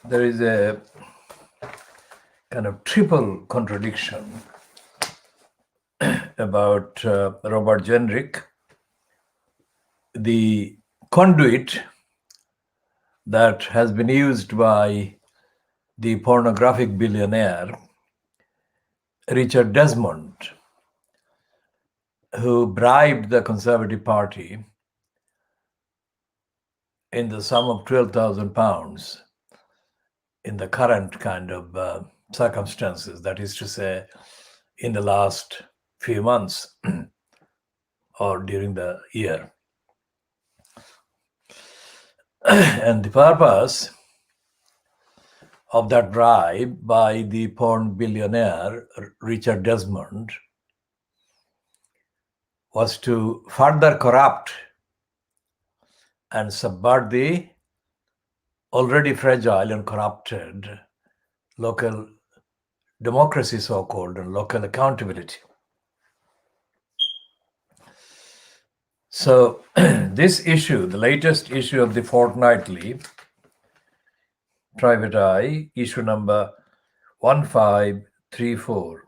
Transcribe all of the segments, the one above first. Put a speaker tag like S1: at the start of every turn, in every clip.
S1: there is a kind of triple contradiction about Robert Jenrick, the conduit that has been used by the pornographic billionaire Richard Desmond, who bribed the Conservative Party in the sum of £12,000 in the current kind of circumstances, that is to say, in the last few months or during the year. And the purpose of that bribe by the porn billionaire Richard Desmond was to further corrupt and subvert the already fragile and corrupted local democracy, so-called, and local accountability. So this issue, the latest issue of the fortnightly Private Eye, issue number 1534,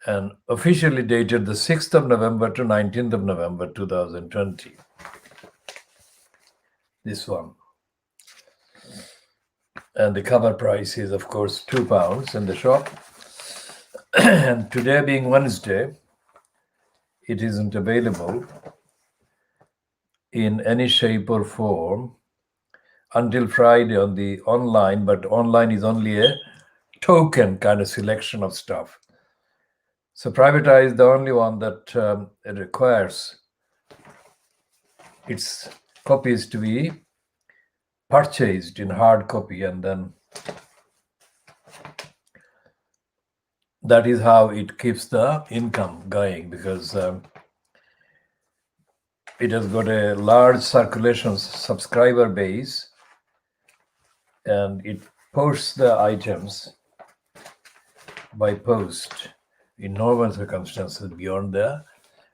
S1: and officially dated the 6th of November to 19th of November 2020. This one. And the cover price is, of course, £2 in the shop. And today being Wednesday, it isn't available in any shape or form until Friday on the online, but online is only a token kind of selection of stuff. So Private Eye is the only one that it requires its copies to be purchased in hard copy, and then that is how it keeps the income going, because it has got a large circulation subscriber base, and it posts the items by post in normal circumstances beyond the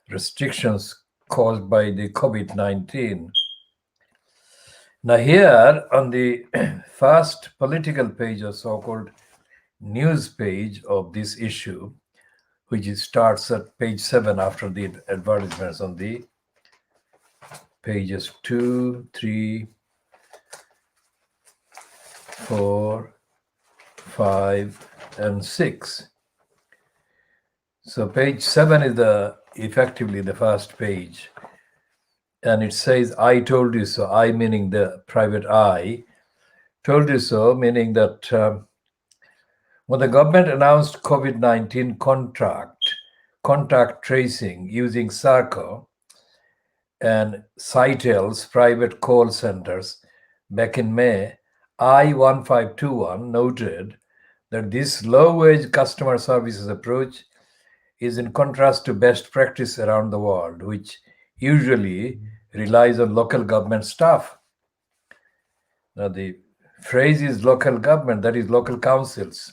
S1: restrictions caused by the COVID-19. Now here on the first political page, or so-called news page of this issue, which starts at page 7 after the advertisements on the pages 2, 3, 4, 5, and 6. So page 7 is effectively the first page. And it says, I told you so. I meaning the Private Eye. Told you so, meaning that when the government announced COVID-19 contact tracing using SARCO and Cytel's private call centers back in May, I-1521 noted that this low-wage customer services approach is in contrast to best practice around the world, which usually relies on local government staff. Now the phrase is local government, that is local councils.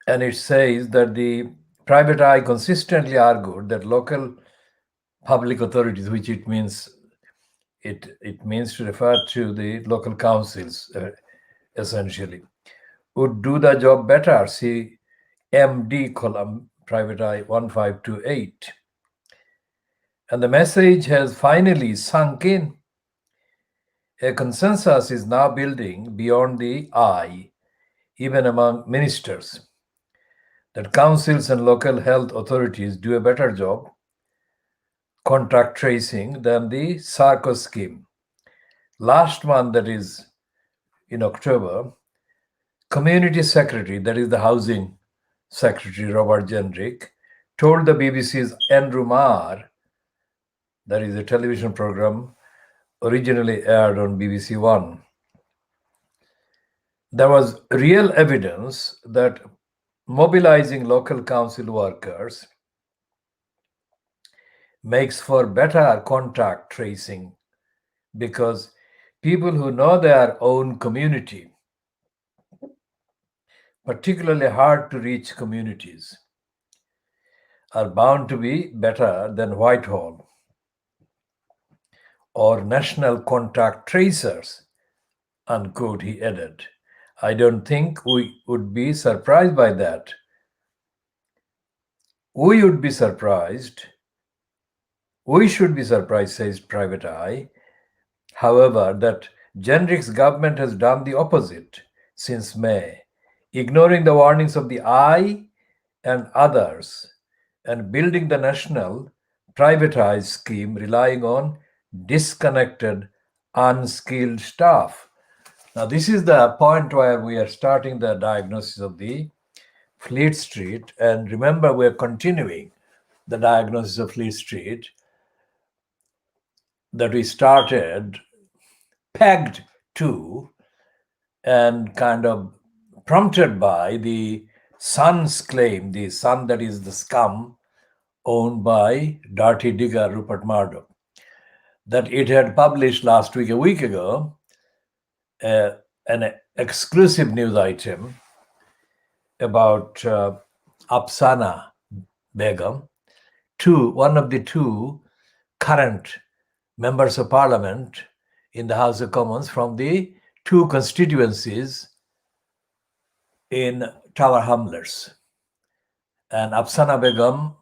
S1: And it says that the Private Eye consistently argued that local public authorities, which it means to refer to the local councils, essentially, would do the job better. See MD column, Private Eye 1528. And the message has finally sunk in. A consensus is now building beyond the eye, even among ministers, that councils and local health authorities do a better job contact tracing than the SARCO scheme. Last month, that is in October, Community Secretary, that is the Housing Secretary, Robert Jenrick, told the BBC's Andrew Marr, that is a television program originally aired on BBC One, there was real evidence that mobilizing local council workers makes for better contact tracing, because people who know their own community, particularly hard to reach communities, are bound to be better than Whitehall or national contact tracers, unquote, he added. I don't think we would be surprised by that. We would be surprised. We should be surprised, says Private Eye, however, that Genric's government has done the opposite since May, ignoring the warnings of the Eye and others, and building the national privatized scheme relying on disconnected, unskilled staff. Now, this is the point where we are starting the diagnosis of the Fleet Street. And remember, we're continuing the diagnosis of Fleet Street that we started, pegged to, and kind of prompted by the Sun's claim, the Sun that is the scum owned by dirty digger Rupert Murdoch, that it had published last week, a week ago, an exclusive news item about Afsana Begum, one of the two current members of parliament in the House of Commons from the two constituencies in Tower Hamlets. And Afsana Begum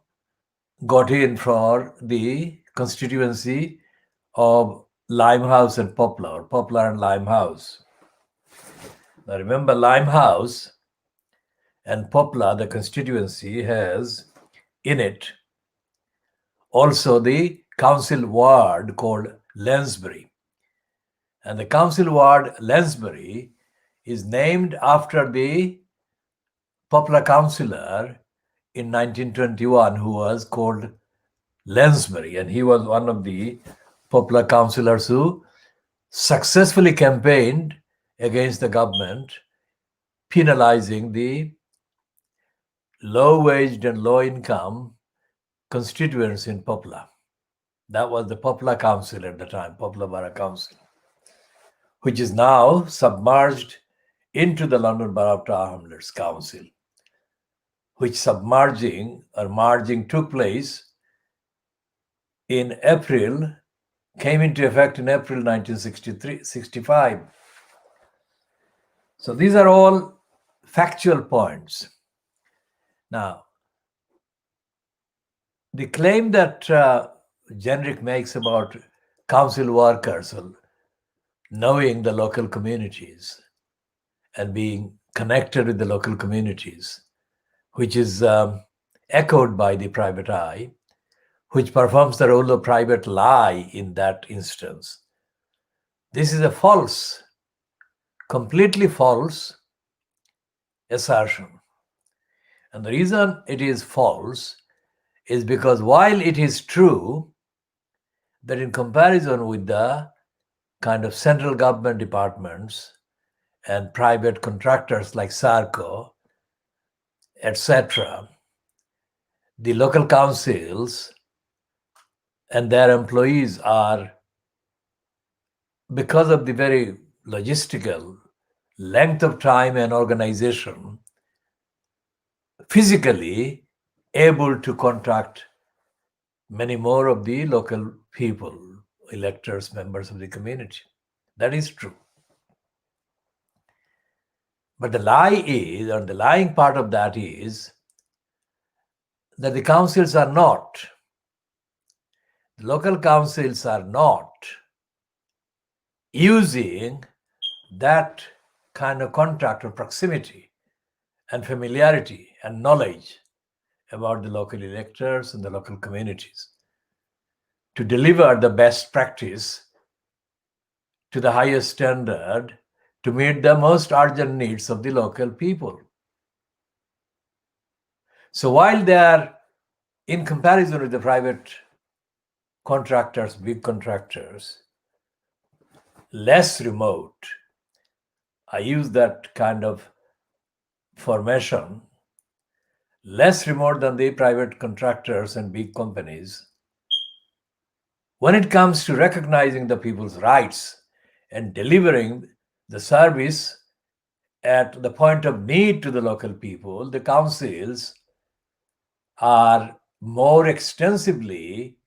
S1: got in for the constituency of Limehouse and Poplar and Limehouse. Now remember, Limehouse and Poplar, the constituency, has in it also the council ward called Lansbury. And the council ward Lansbury is named after the Poplar councillor in 1921 who was called Lansbury. And he was one of the Poplar councillors who successfully campaigned against the government, penalizing the low-waged and low-income constituents in Poplar. That was the Poplar Council at the time, Poplar Borough Council, which is now submerged into the London Borough of Tower Hamlets Council, which merging took place in April, came into effect in April 1965. So these are all factual points. Now, the claim that Genric makes about council workers knowing the local communities and being connected with the local communities, which is echoed by the Private Eye, which performs the role of private lie in that instance. This is a false, completely false assertion. And the reason it is false is because while it is true that in comparison with the kind of central government departments and private contractors like Sarco, etc., the local councils and their employees are, because of the very logistical length of time and organization, physically able to contact many more of the local people, electors, members of the community. That is true. But the lie is, or the lying part of that is, that the councils are not, the local councils are not using that kind of contact or proximity and familiarity and knowledge about the local electors and the local communities to deliver the best practice to the highest standard to meet the most urgent needs of the local people. So while they are, in comparison with the private contractors, big contractors, less remote, I use that kind of formation, less remote than the private contractors and big companies, when it comes to recognizing the people's rights and delivering the service at the point of need to the local people, the councils are more extensively,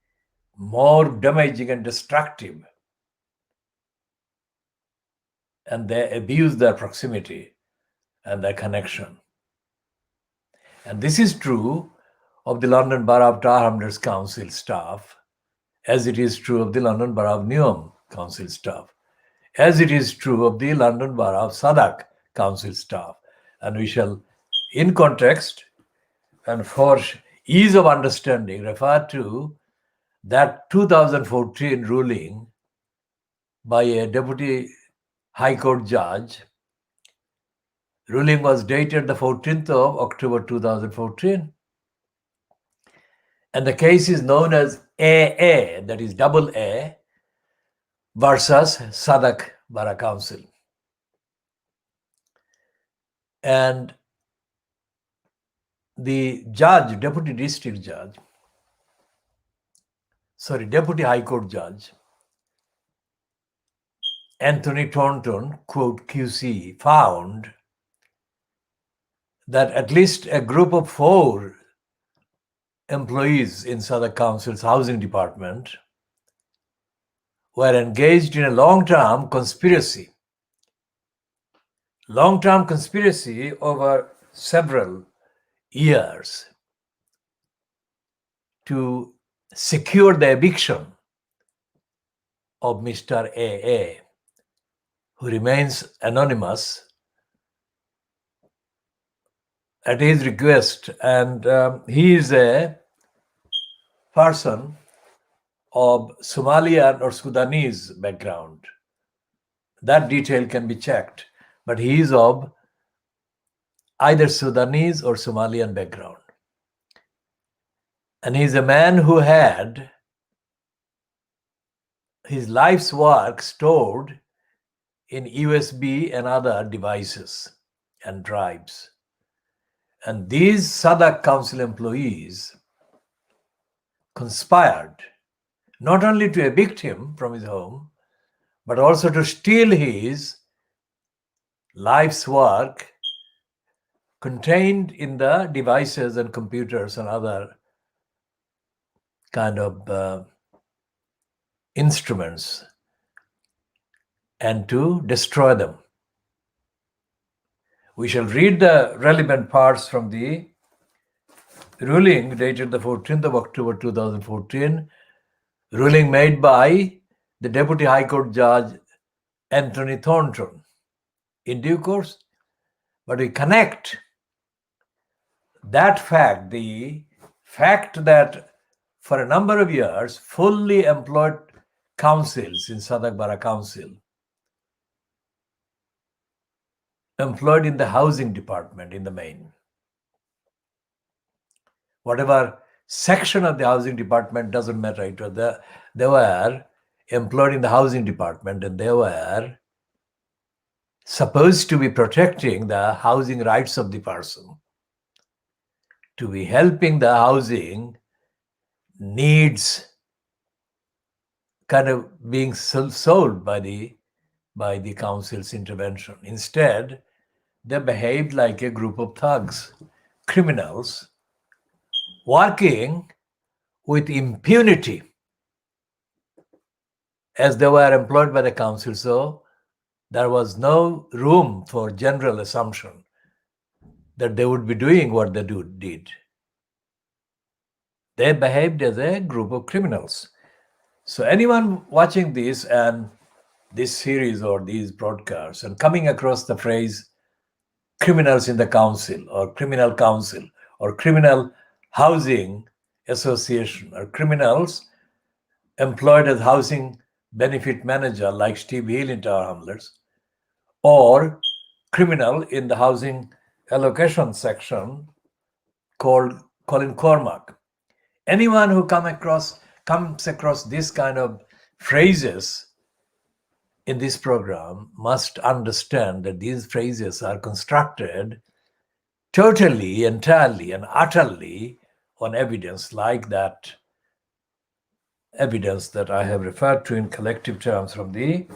S1: more damaging and destructive and they abuse their proximity and their connection. And this is true of the London Borough of Tower Hamlets Council staff, as it is true of the London Borough of Newham Council staff, as it is true of the London Borough of Sadak Council staff. And we shall, in context and for ease of understanding, refer to that 2014 ruling by a Deputy High Court judge. Ruling was dated the 14th of October 2014. And the case is known as AA, that is double A, versus Sadak Borough Council. And the judge, Deputy High Court Judge, Anthony Thornton, quote, QC, found that at least a group of 4 employees in Sadak Council's housing department were engaged in a long-term conspiracy over several years to secure the eviction of Mr. AA, who remains anonymous at his request. And he is a person of Somalian or Sudanese background. That detail can be checked, but he is of either Sudanese or Somalian background. And he's a man who had his life's work stored in USB and other devices and drives. And these Sadak Council employees conspired not only to evict him from his home, but also to steal his life's work contained in the devices and computers and other kind of instruments, and to destroy them. We shall read the relevant parts from the ruling dated the 14th of October 2014, ruling made by the Deputy High Court Judge Anthony Thornton in due course. But we connect that fact, the fact that for a number of years, fully employed councils in Sadak Borough Council, employed in the housing department in the main. Whatever section of the housing department doesn't matter. They were employed in the housing department, and they were supposed to be protecting the housing rights of the person, to be helping the housing needs kind of being solved by the council's intervention. Instead, they behaved like a group of thugs, criminals, working with impunity, as they were employed by the council. So there was no room for general assumption that they would be doing what they did. They behaved as a group of criminals. So anyone watching this and this series or these broadcasts and coming across the phrase criminals in the council or criminal council or criminal housing association or criminals employed as housing benefit manager like Steve Hill in Tower Hamlets, or criminal in the housing allocation section called Colin Cormack. Anyone who comes across this kind of phrases in this program must understand that these phrases are constructed totally, entirely, and utterly on evidence like that evidence that I have referred to in collective terms from the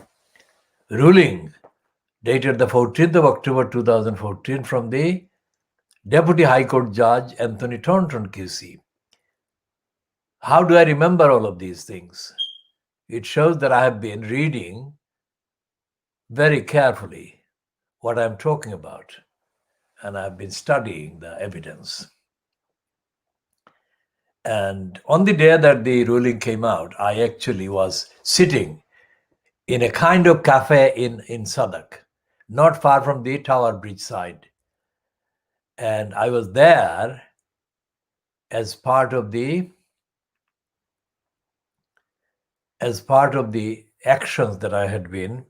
S1: ruling dated the 14th of October 2014 from the Deputy High Court Judge Anthony Thornton QC. How do I remember all of these things? It shows that I have been reading very carefully what I'm talking about, and I've been studying the evidence. And on the day that the ruling came out, I actually was sitting in a kind of cafe in Sadak, not far from the Tower Bridge side. And I was there as part of the actions that I had been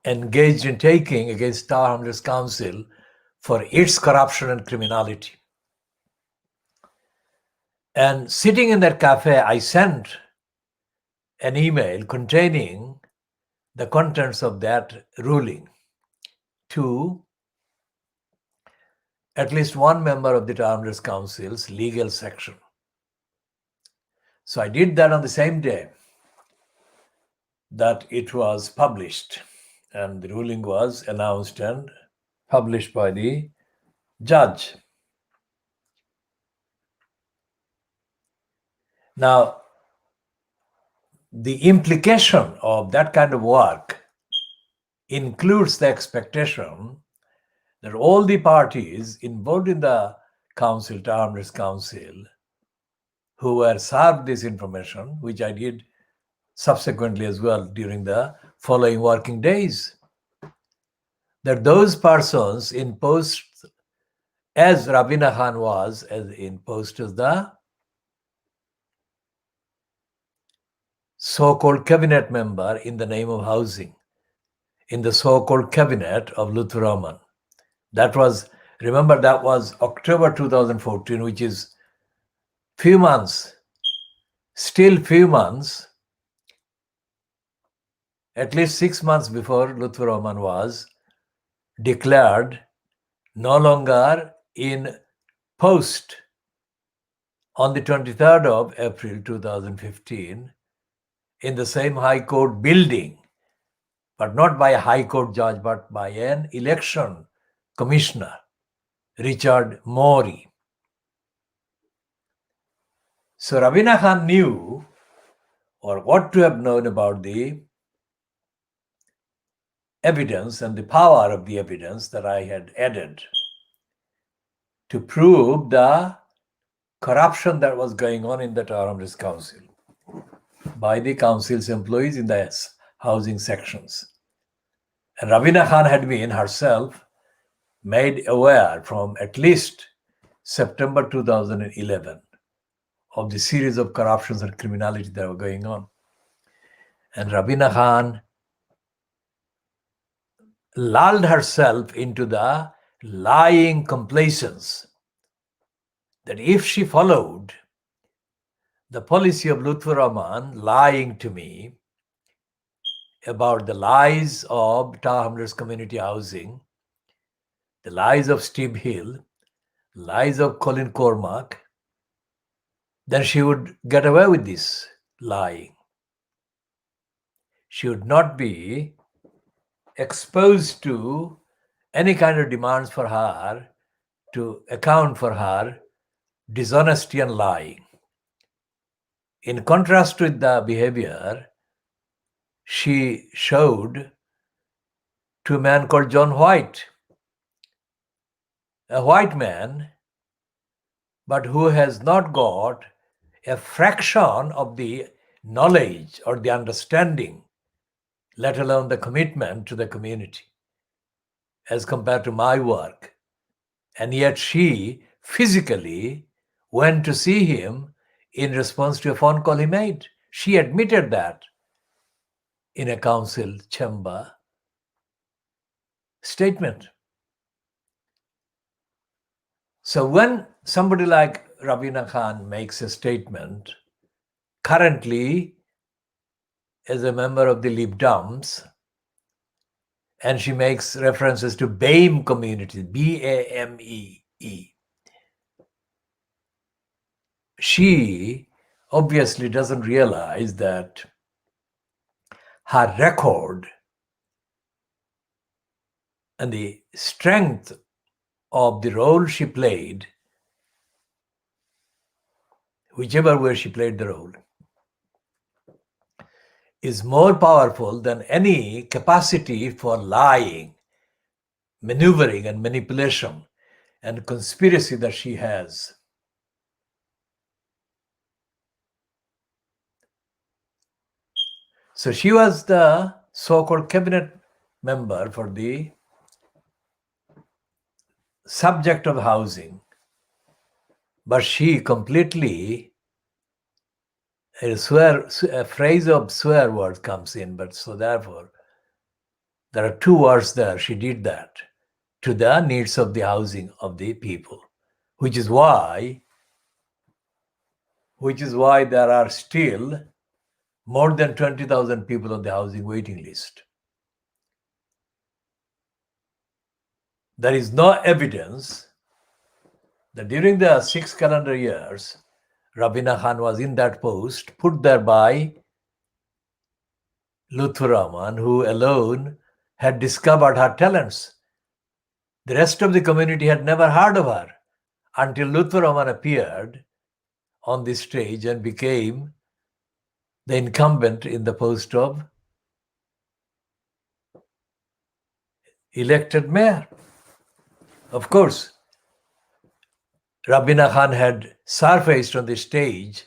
S1: engaged in taking against Tower Hamlets Council for its corruption and criminality. And sitting in that cafe, I sent an email containing the contents of that ruling to at least one member of the Tower Hamlets Council's legal section. So I did that on the same day that it was published, and the ruling was announced and published by the judge. Now, the implication of that kind of work includes the expectation that all the parties involved in the council, Tower Hamlets Council, who were served this information, which I did subsequently as well during the following working days, that those persons in post, as Rabina Khan was in post as the so-called cabinet member in the name of housing, in the so-called cabinet of Lutfur Rahman. That was, remember, that was October 2014, which is few months, at least 6 months before Lutfur Rahman was declared no longer in post on the 23rd of April 2015 in the same High Court building, but not by a High Court judge, but by an election commissioner, Richard Mori. So Rabina Khan knew, or ought to have known, about the evidence and the power of the evidence that I had added to prove the corruption that was going on in the Tower Hamlets Council by the council's employees in the housing sections. And Rabina Khan had been herself made aware from at least September 2011 of the series of corruptions and criminality that were going on. And Rabina Khan lulled herself into the lying complacence that if she followed the policy of Lutfur Rahman lying to me about the lies of Tower Hamlets community housing, the lies of Steve Hill, lies of Colin Cormack, then she would get away with this lying. She would not be exposed to any kind of demands for her to account for her dishonesty and lying. In contrast with the behavior she showed to a man called John White, a white man, but who has not got a fraction of the knowledge or the understanding, let alone the commitment to the community, as compared to my work. And yet she physically went to see him in response to a phone call he made. She admitted that in a council chamber statement. So when somebody like Rabina Khan makes a statement, currently as a member of the Lib Dems, and she makes references to BAME community, B-A-M-E-E, she obviously doesn't realize that her record and the strength of the role she played, whichever way she played the role, is more powerful than any capacity for lying, maneuvering, and manipulation and conspiracy that she has. So she was the so-called cabinet member for the subject of housing, but she completely, a phrase of swear word comes in, but so therefore there are two words there. She did that to the needs of the housing of the people, which is why there are still more than 20,000 people on the housing waiting list. There is no evidence that during the 6 calendar years, Rabina Khan was in that post, put there by Lutfur Rahman, who alone had discovered her talents. The rest of the community had never heard of her until Lutfur Rahman appeared on the stage and became the incumbent in the post of elected mayor. Of course, Rabina Khan had surfaced on the stage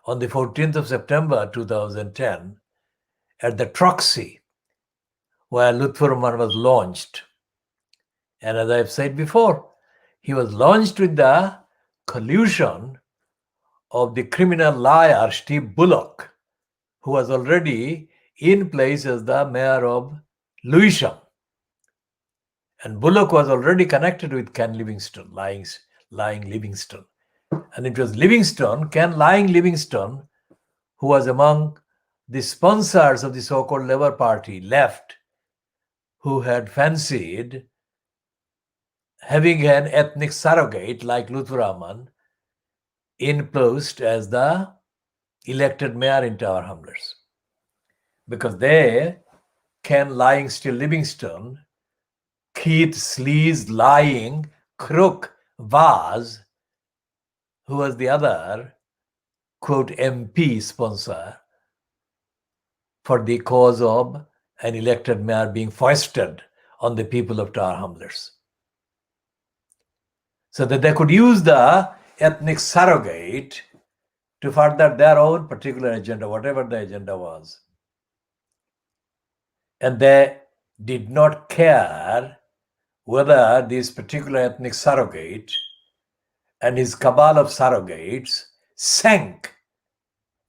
S1: on the 14th of September 2010 at the Troxy, where Lutfur Rahman was launched. And as I've said before, he was launched with the collusion of the criminal liar Steve Bullock, who was already in place as the mayor of Lewisham. And Bullock was already connected with Ken Livingstone, lying Livingstone. And it was Ken Lying Livingstone, who was among the sponsors of the so-called Labour Party left, who had fancied having an ethnic surrogate like Lutfur Rahman in post as the elected mayor in Tower Hamlets. Because they, Ken Lying Still Livingstone, Keith Sleaze Lying Crook Vaz, who was the other, quote, MP sponsor for the cause of an elected mayor being foisted on the people of Tower Hamlets, so that they could use the ethnic surrogate to further their own particular agenda, whatever the agenda was. And they did not care whether this particular ethnic surrogate and his cabal of surrogates sank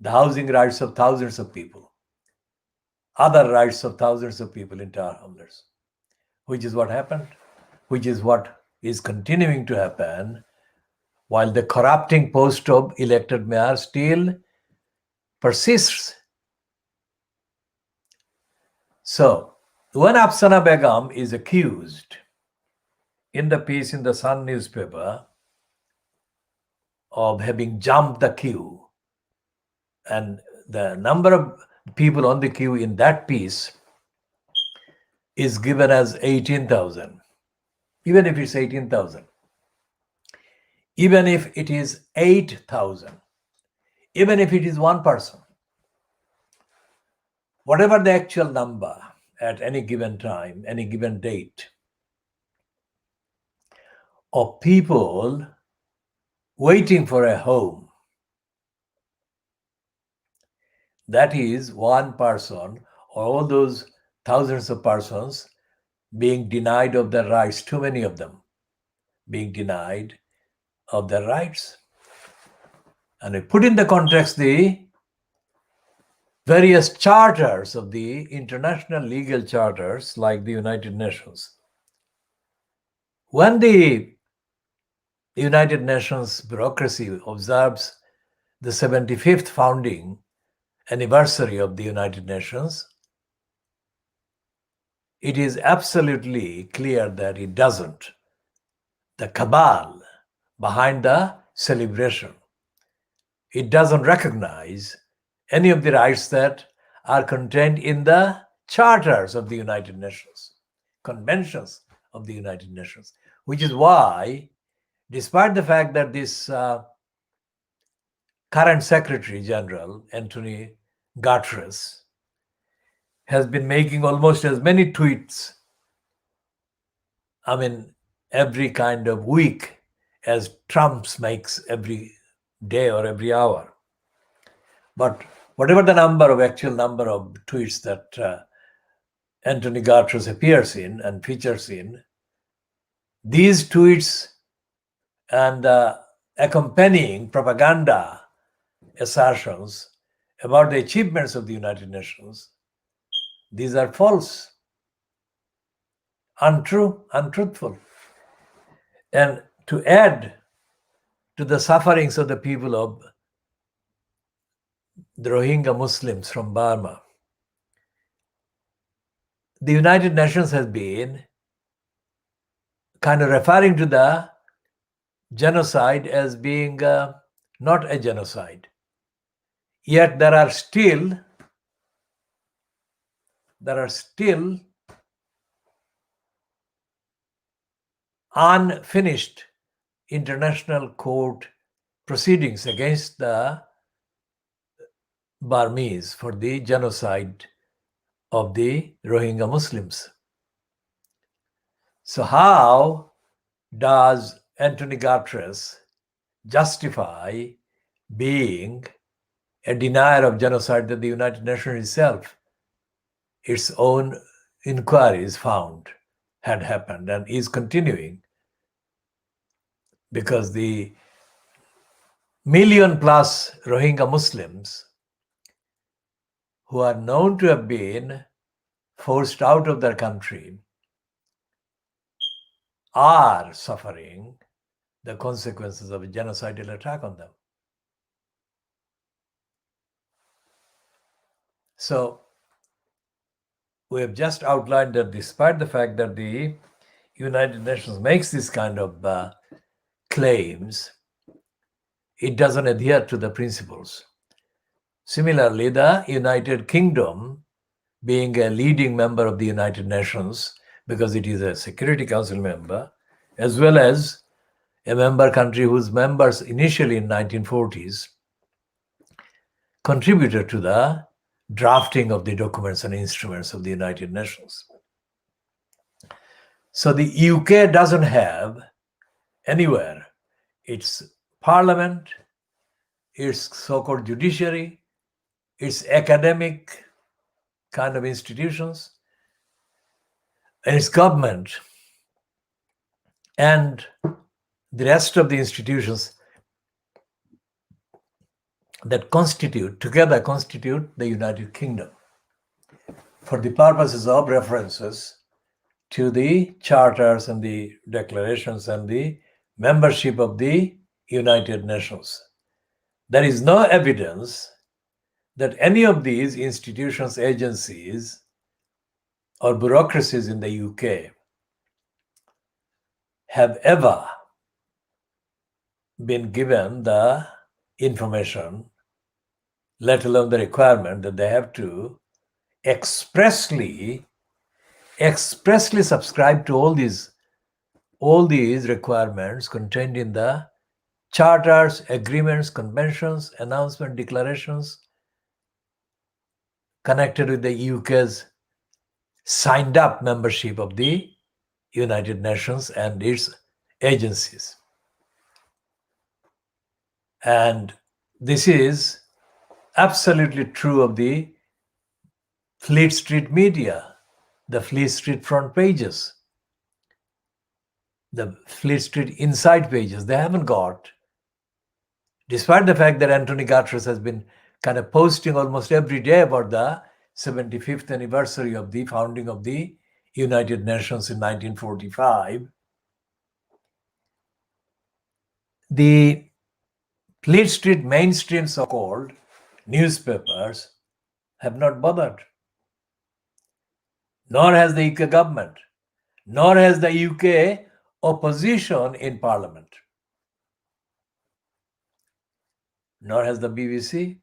S1: the housing rights of thousands of people, other rights of thousands of people in Tower Hamlets, which is what happened, which is what is continuing to happen, while the corrupting post of elected mayor still persists. So, when Afsana Begum is accused in the piece in the Sun newspaper of having jumped the queue, and the number of people on the queue in that piece is given as 18,000. Even if it's 18,000, even if it is 8,000, even if it is one person, whatever the actual number at any given time, any given date, of people waiting for a home, that is one person, or all those thousands of persons being denied of their rights, too many of them being denied of their rights. And we put in the context the various charters of the international legal charters like the United Nations. When the United Nations bureaucracy observes the 75th founding anniversary of the United Nations, it is absolutely clear that it doesn't. The cabal behind the celebration, it doesn't recognize any of the rights that are contained in the charters of the United Nations, conventions of the United Nations, which is why, despite the fact that this current Secretary General, Anthony Guterres, has been making almost as many tweets, every kind of week as Trump's makes every day or every hour. But whatever the actual number of tweets that Anthony Garters appears in and features in, these tweets and accompanying propaganda assertions about the achievements of the United Nations, these are false, untrue, untruthful. And to add to the sufferings of the people of the Rohingya Muslims from Burma, the United Nations has been kind of referring to the genocide as being not a genocide. Yet there are still unfinished international court proceedings against the Burmese for the genocide of the Rohingya Muslims. So how does Anthony Guterres justify being a denier of genocide that the United Nations itself, its own inquiries found had happened and is continuing? Because the million plus Rohingya Muslims who are known to have been forced out of their country are suffering the consequences of a genocidal attack on them. So we have just outlined that despite the fact that the United Nations makes this kind of claims, it doesn't adhere to the principles. Similarly, the United Kingdom, being a leading member of the United Nations, because it is a Security Council member, as well as a member country whose members initially in 1940s contributed to the drafting of the documents and instruments of the United Nations. So the UK doesn't have anywhere its parliament, its so-called judiciary, its academic kind of institutions, and its government, and the rest of the institutions that together constitute the United Kingdom for the purposes of references to the charters and the declarations and the membership of the United Nations. There is no evidence that any of these institutions, agencies, or bureaucracies in the UK have ever been given the information, let alone the requirement that they have to expressly subscribe to all these requirements contained in the charters, agreements, conventions, announcements, declarations connected with the UK's signed up membership of the United Nations and its agencies. And this is absolutely true of the Fleet Street media, the Fleet Street front pages, the Fleet Street inside pages. They haven't got, despite the fact that Anthony Guterres has been kind of posting almost every day about the 75th anniversary of the founding of the United Nations in 1945, the Fleet Street mainstream so-called newspapers have not bothered. Nor has the UK government, nor has the UK opposition in Parliament, nor has the BBC.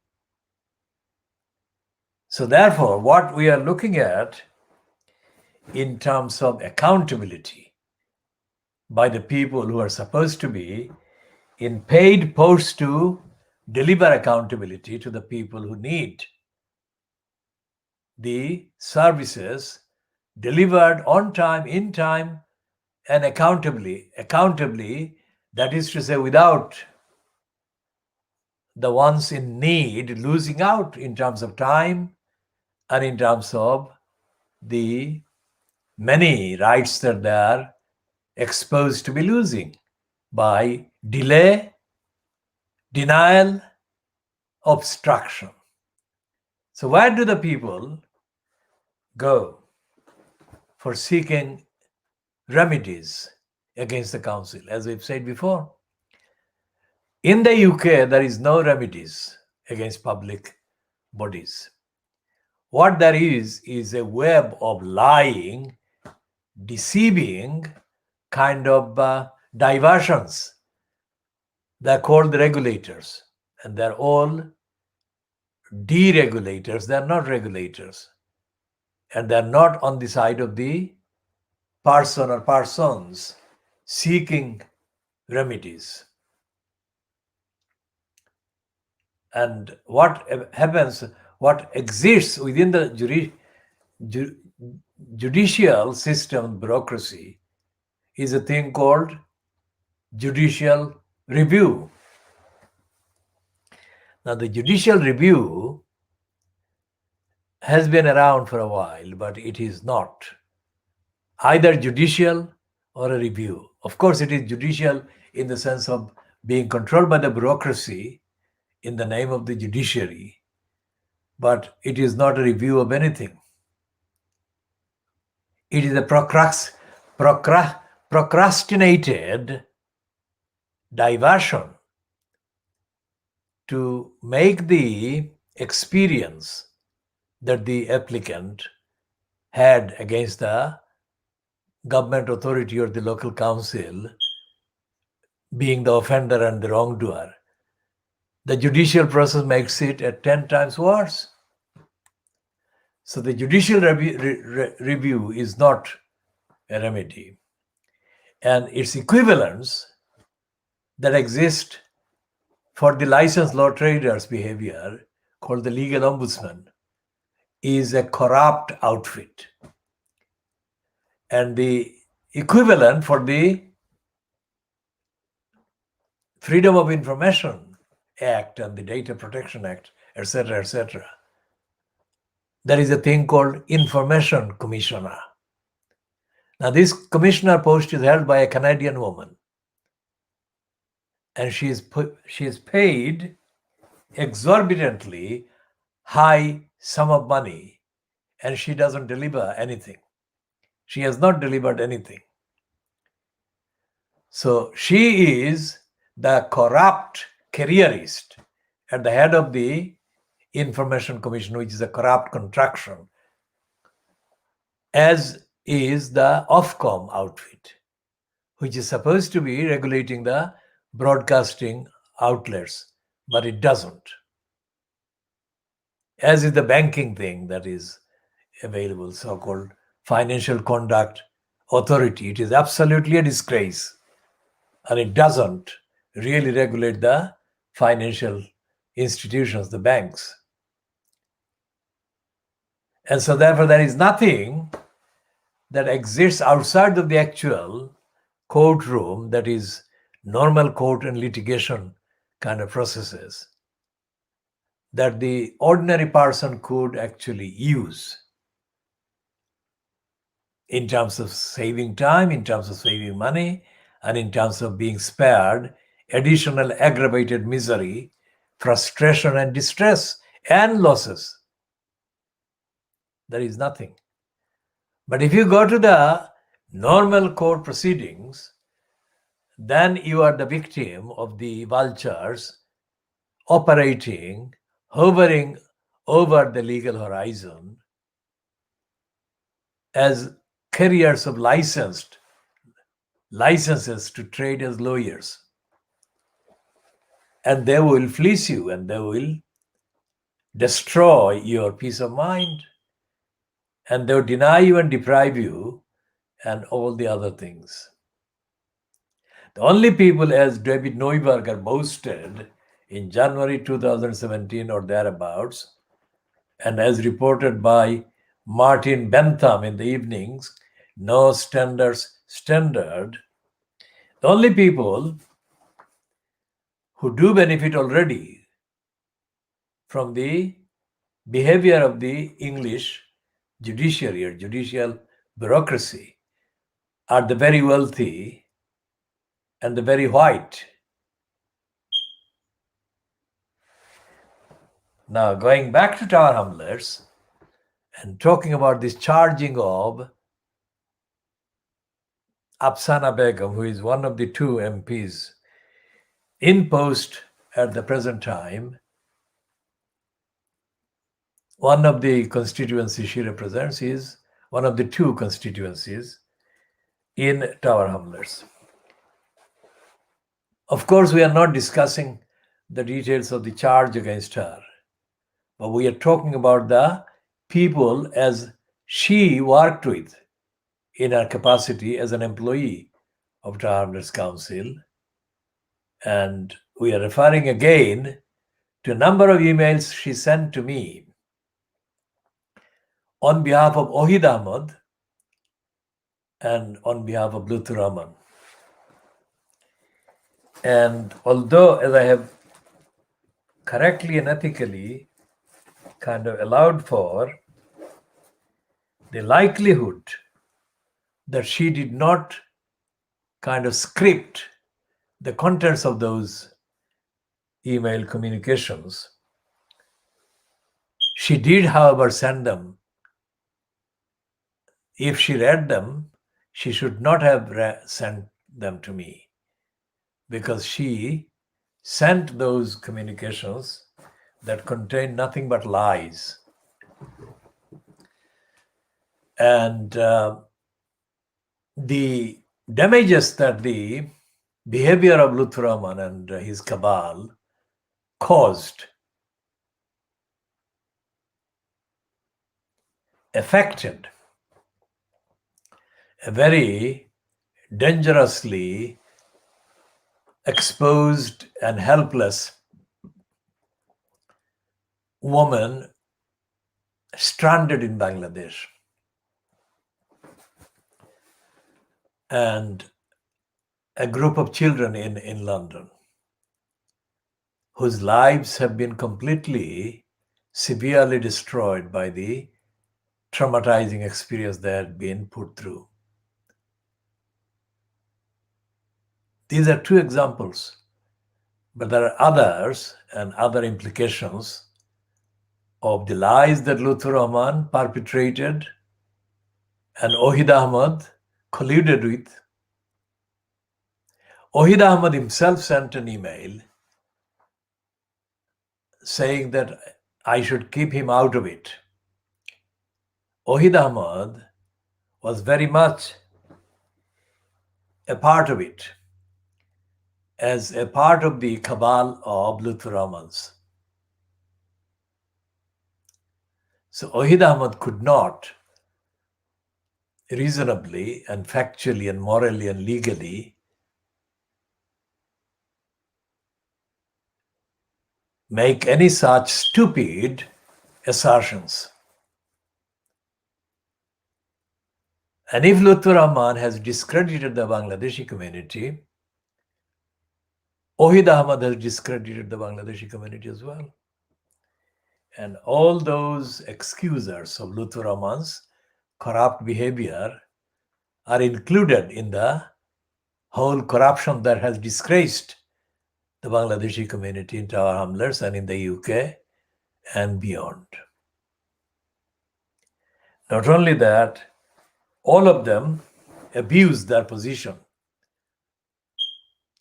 S1: So therefore, what we are looking at in terms of accountability by the people who are supposed to be in paid posts to deliver accountability to the people who need the services delivered on time, in time, and accountably, that is to say, without the ones in need losing out in terms of time and in terms of the many rights that they are exposed to be losing by delay, denial, obstruction. So where do the people go for seeking remedies against the council? As we've said before, in the UK, there is no remedies against public bodies. What there is a web of lying, deceiving kind of diversions. They're called the regulators, and they're all deregulators. They're not regulators, and they're not on the side of the person or persons seeking remedies. And what happens, what exists within the judicial system, bureaucracy, is a thing called judicial review. Now, the judicial review has been around for a while, but it is not either judicial or a review. Of course, it is judicial in the sense of being controlled by the bureaucracy in the name of the judiciary, but it is not a review of anything. It is a procrastinated diversion to make the experience that the applicant had against the government authority or the local council being the offender and the wrongdoer. The judicial process makes it 10 times worse. So the judicial review is not a remedy. And its equivalents that exist for the licensed law traders' behavior, called the legal ombudsman, is a corrupt outfit. And the equivalent for the Freedom of Information Act and the Data Protection Act, etc., there is a thing called Information Commissioner. Now, this commissioner post is held by a Canadian woman, and she is paid exorbitantly high sum of money, and she doesn't deliver anything. She has not delivered anything. So she is the corrupt careerist at the head of the Information Commission, which is a corrupt contraction, as is the Ofcom outfit, which is supposed to be regulating the broadcasting outlets, but it doesn't. As is the banking thing that is available, so-called Financial Conduct Authority. It is absolutely a disgrace, and it doesn't really regulate the financial institutions, the banks. And so therefore there is nothing that exists outside of the actual courtroom, that is normal court and litigation kind of processes, that the ordinary person could actually use in terms of saving time, in terms of saving money, and in terms of being spared additional aggravated misery, frustration and distress and losses. There is nothing. But if you go to the normal court proceedings, then you are the victim of the vultures operating, hovering over the legal horizon as carriers of licenses to trade as lawyers. And they will fleece you, and they will destroy your peace of mind, and they will deny you and deprive you and all the other things. The only people, as David Neuberger boasted in January 2017 or thereabouts, And as reported by Martin Bentham in the evenings, no standard. The only people who do benefit already from the behavior of the English judiciary or judicial bureaucracy are the very wealthy and the very white. Now, going back to Tower Hamlets and talking about this charging of Afsana Begum, who is one of the two MPs in post at the present time, one of the constituencies she represents is one of the two constituencies in Tower Hamlets. Of course, we are not discussing the details of the charge against her, but we are talking about the people as she worked with in her capacity as an employee of Tower Hamlets Council. And we are referring again to a number of emails she sent to me on behalf of Ohid Ahmed and on behalf of Lutfur Rahman. And although, as I have correctly and ethically kind of allowed for the likelihood that she did not kind of script the contents of those email communications, she did, however, send them. If she read them, she should not have sent them to me, because she sent those communications that contain nothing but lies. And the damages that the behavior of Lutfur Rahman and his cabal caused affected a very dangerously exposed and helpless woman stranded in Bangladesh. And a group of children in London whose lives have been completely, severely destroyed by the traumatizing experience they had been put through. These are two examples, but there are others and other implications of the lies that Lutfur Rahman perpetrated and Ohid Ahmed colluded with. Ohid Ahmed himself sent an email saying that I should keep him out of it. Ohid Ahmed was very much a part of it, as a part of the cabal of Lutfur Rahman's. So Ohid Ahmed could not reasonably and factually and morally and legally make any such stupid assertions. And if Lutfur Rahman has discredited the Bangladeshi community, Ohid Ahmed has discredited the Bangladeshi community as well. And all those excusers of Lutfur Rahman's corrupt behavior are included in the whole corruption that has disgraced the Bangladeshi community in Tower Hamlets and in the UK and beyond. Not only that, all of them abused their position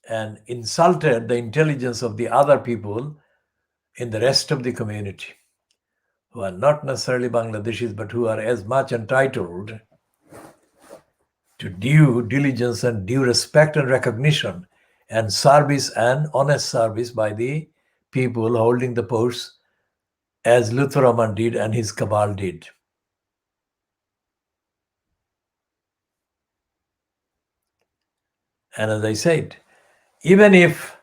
S1: and insulted the intelligence of the other people in the rest of the community, who are not necessarily Bangladeshis, but who are as much entitled to due diligence and due respect and recognition and service and honest service by the people holding the posts, as Lutfur Rahman did and his cabal did. And as I said, even if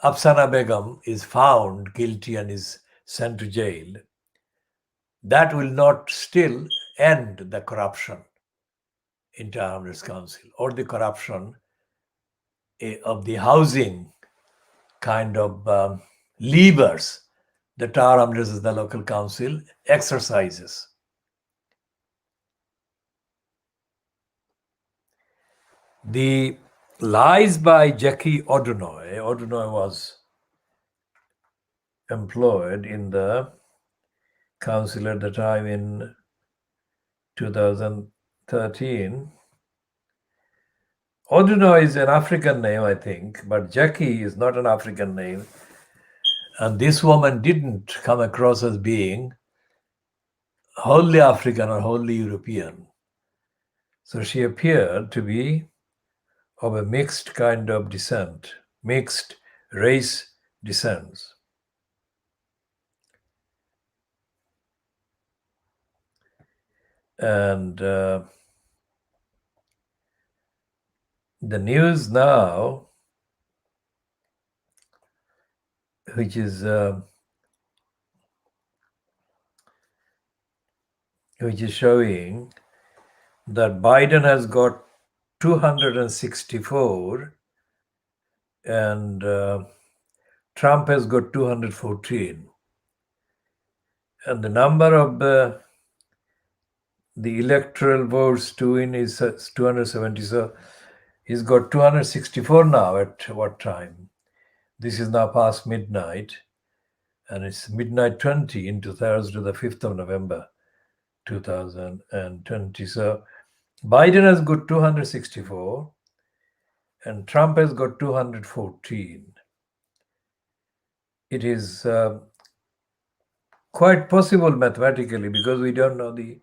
S1: Afsana Begum is found guilty and is sent to jail, that will not still end the corruption in Tower Hamlets Council or the corruption of the housing kind of levers the Tower Hamlets as the local council exercises. The lies by Jackie O'Donoghue. O'Donoghue was employed in the council at the time in 2013. O'Donoghue is an African name, I think, but Jackie is not an African name. And this woman didn't come across as being wholly African or wholly European. So she appeared to be of a mixed kind of descent, mixed race descent. And the news now, which is showing that Biden has got 264 and Trump has got 214. And the number of the electoral votes to win is 270. So he's got 264 now at what time? This is now past midnight, and it's midnight 20 into Thursday, the 5th of November, 2020. So Biden has got 264 and Trump has got 214. It is quite possible mathematically because we don't know the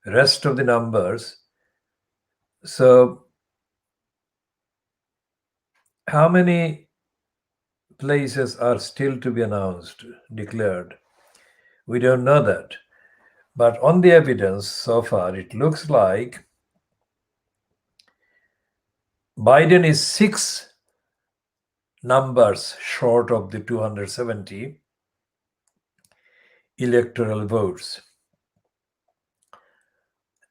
S1: rest of the numbers. So how many places are still to be announced, declared? We don't know that. But on the evidence so far, it looks like Biden is 6 numbers short of the 270 electoral votes.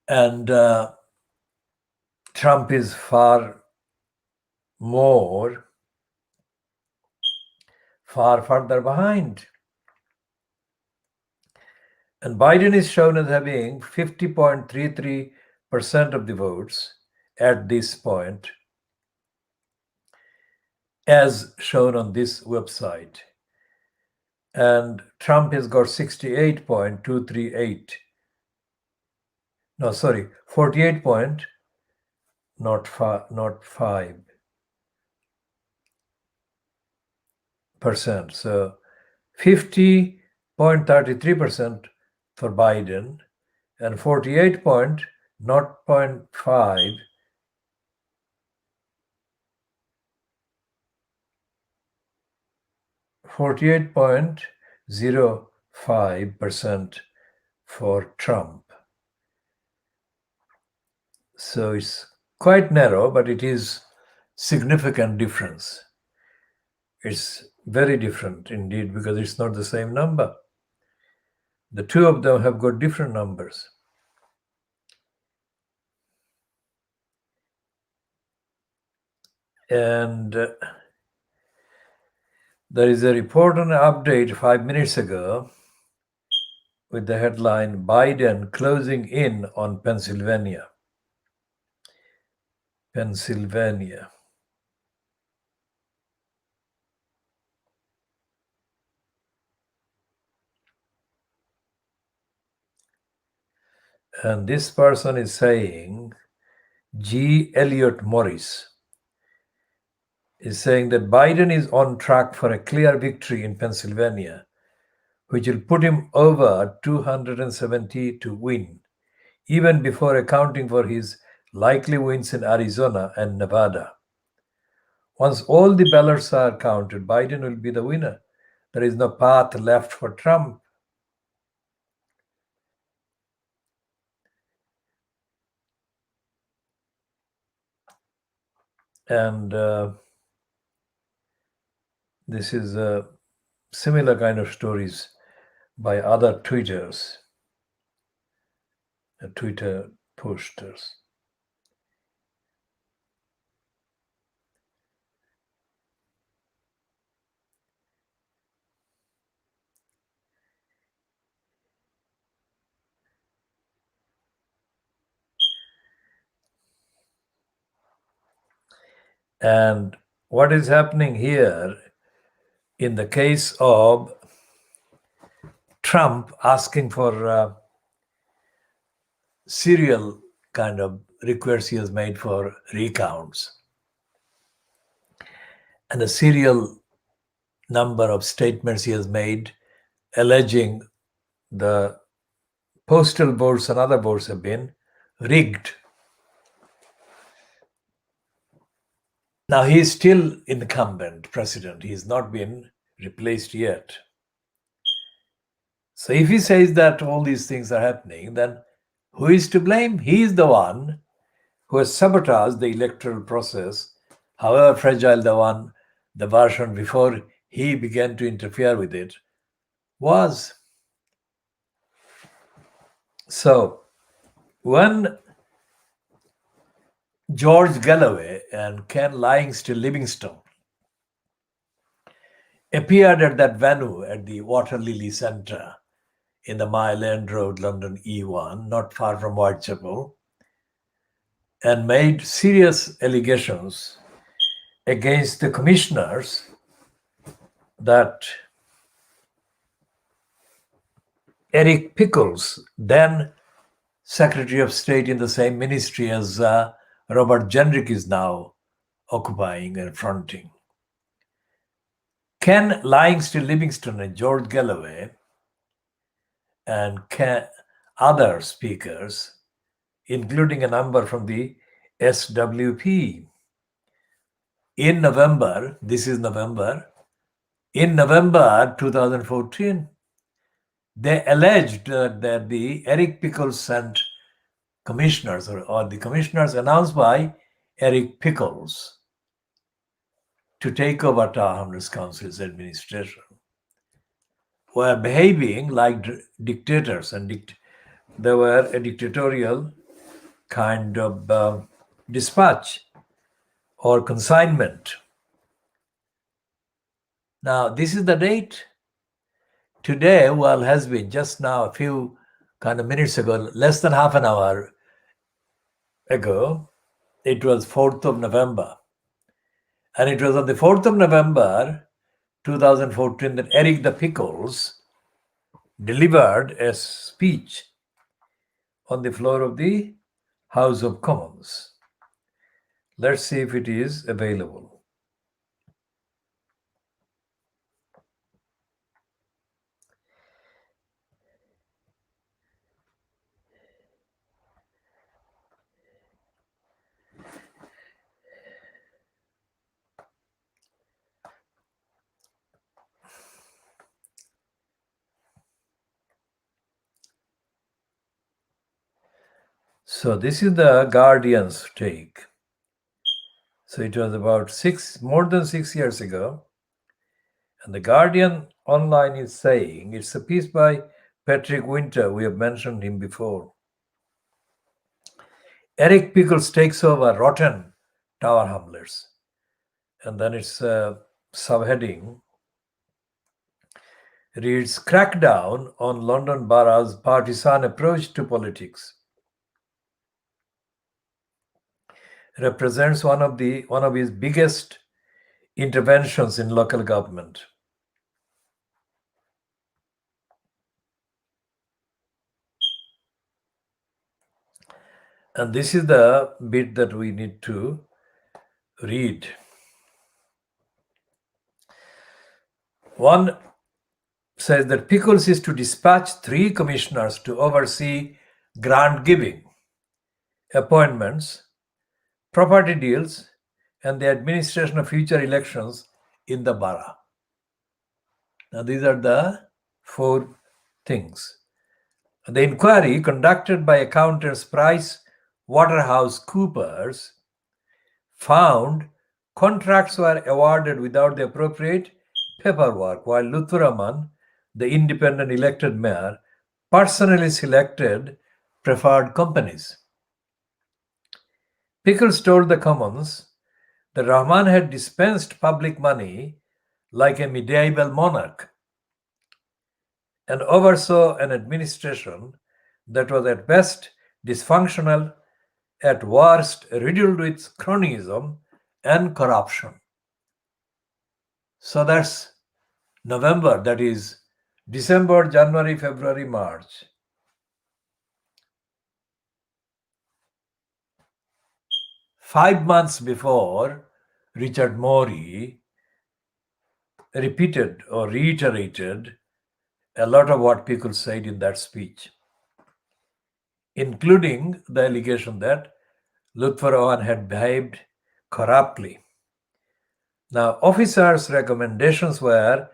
S1: And Trump is far further behind. And Biden is shown as having 50.33% of the votes at this point, as shown on this website. And Trump has got 68.238. No, sorry, 48 point, not 5%. So 50.33% for Biden and 48.05% for Trump. So it's quite narrow, but it is significant difference. It's very different indeed because it's not the same number. The two of them have got different numbers. And there is a report on an update 5 minutes ago with the headline, Biden closing in on Pennsylvania. Pennsylvania. And this person is saying, G. Elliott Morris is saying that Biden is on track for a clear victory in Pennsylvania, which will put him over 270 to win, even before accounting for his likely wins in Arizona and Nevada. Once all the ballots are counted, Biden will be the winner. There is no path left for Trump. And this is similar kind of stories by other tweeters. Twitter posters. And what is happening here in the case of Trump asking for serial kind of requests he has made for recounts, and a serial number of statements he has made alleging the postal votes and other votes have been rigged. Now he is still incumbent president. He has not been replaced yet. So if he says that all these things are happening, then who is to blame? He is the one who has sabotaged the electoral process, however fragile the version before he began to interfere with it was. So when George Galloway and Ken Livingstone appeared at that venue at the Water Lily Centre in the Mile End Road, London E1, not far from Whitechapel, and made serious allegations against the commissioners that Eric Pickles, then Secretary of State in the same ministry as Robert Jenrick is now occupying and fronting. Ken Livingstone and George Galloway and other speakers, including a number from the SWP, in November 2014, they alleged that the Eric Pickles sent commissioners, or the commissioners announced by Eric Pickles to take over Tower Hamlets Council's administration were behaving like dictators, and they were a dictatorial kind of dispatch or consignment. Now, this is the date. Today, well, has been just now a few kind of minutes ago, less than half an hour ago, it was 4th of November. And it was on the 4th of November, 2014, that Eric the Pickles delivered a speech on the floor of the House of Commons. Let's see if it is available. So this is the Guardian's take. So it was about more than 6 years ago. And the Guardian online is saying, it's a piece by Patrick Winter. We have mentioned him before. Eric Pickles takes over rotten Tower Hamlets. And then its subheading reads, crackdown on London Borough's partisan approach to politics. Represents one of his biggest interventions in local government. And this is the bit that we need to read. One says that Pickles is to dispatch 3 commissioners to oversee grant giving, appointments, property deals, and the administration of future elections in the borough. Now, these are the 4 things. The inquiry conducted by accountants Price Waterhouse Coopers found contracts were awarded without the appropriate paperwork, while Luthuraman, the independent elected mayor, personally selected preferred companies. Pickles told the Commons that Rahman had dispensed public money like a medieval monarch and oversaw an administration that was at best dysfunctional, at worst riddled with cronyism and corruption. So that's November, that is December, January, February, March. 5 months before, Richard Morey repeated or reiterated a lot of what people said in that speech, including the allegation that Lutfur Rahman had behaved corruptly. Now, officers' recommendations were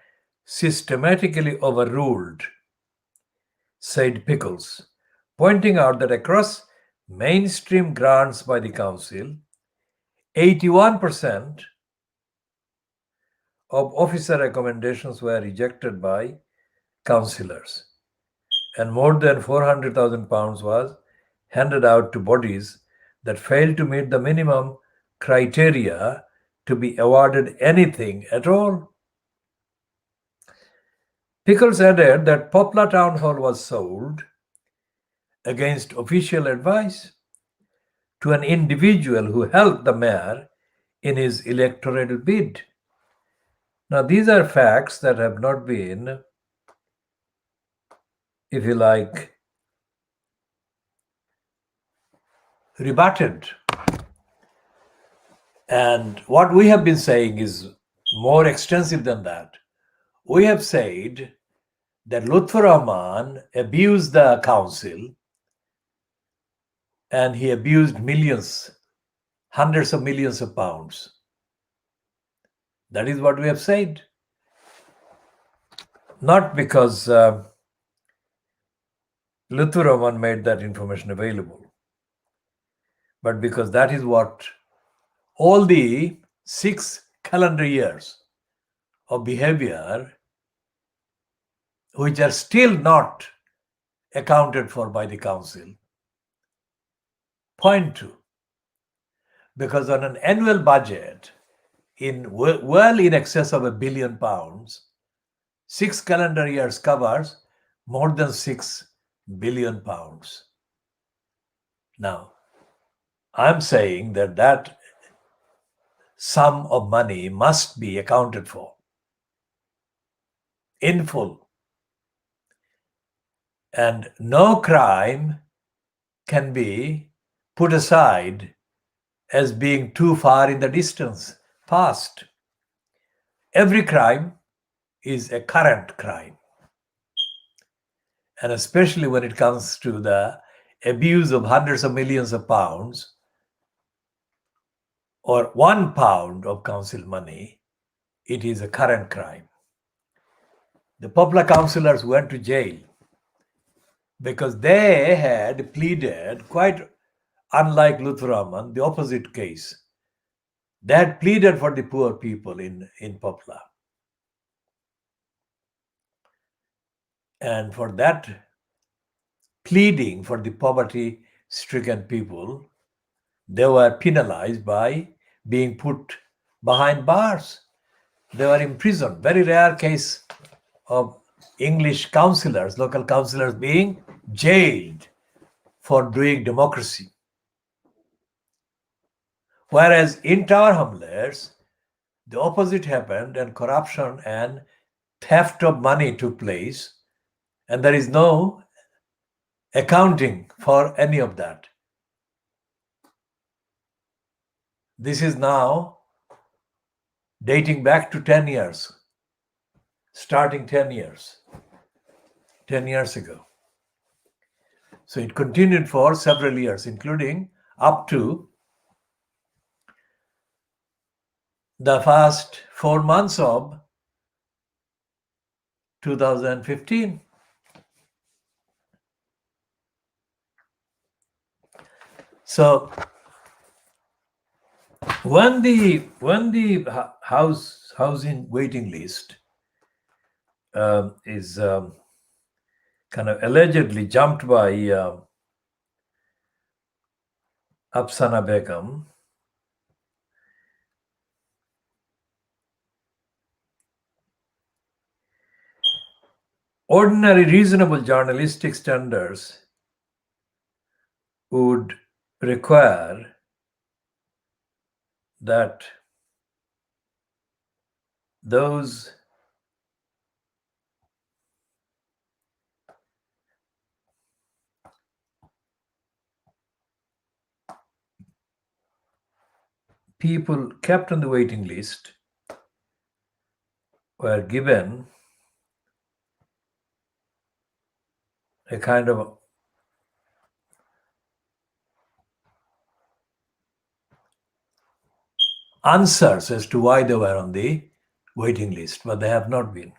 S1: systematically overruled, said Pickles, pointing out that across mainstream grants by the council, 81% of officer recommendations were rejected by councillors, and more than £400,000 was handed out to bodies that failed to meet the minimum criteria to be awarded anything at all. Pickles added that Poplar Town Hall was sold against official advice to an individual who helped the mayor in his electoral bid. Now, these are facts that have not been, if you like, rebutted. And what we have been saying is more extensive than that. We have said that Lutfur Rahman abused the council, and he abused millions, hundreds of millions of pounds. That is what we have said. Not because Lutfur Rahman made that information available, but because that is what all the 6 calendar years of behavior, which are still not accounted for by the council, point to. Because on an annual budget in well in excess of £1 billion, 6 calendar years covers more than £6 billion. Now, I'm saying that that sum of money must be accounted for in full. And no crime can be put aside as being too far in the distance, past. Every crime is a current crime. And especially when it comes to the abuse of hundreds of millions of pounds or £1 of council money, it is a current crime. The Poplar councillors went to jail because they had pleaded, quite unlike Lutfur Rahman, the opposite case. They had pleaded for the poor people in Poplar. And for that pleading for the poverty-stricken people, they were penalized by being put behind bars. They were imprisoned. Very rare case of English councillors, local councillors being jailed for doing democracy. Whereas in Tower Hamlets, the opposite happened and corruption and theft of money took place, and there is no accounting for any of that. This is now dating back to 10 years, starting 10 years ago. So it continued for several years, including up to the first 4 months of 2015. So when the housing waiting list is kind of allegedly jumped by Afsana Begum ordinary reasonable journalistic standards would require that those people kept on the waiting list were given a kind of answers as to why they were on the waiting list, but they have not been.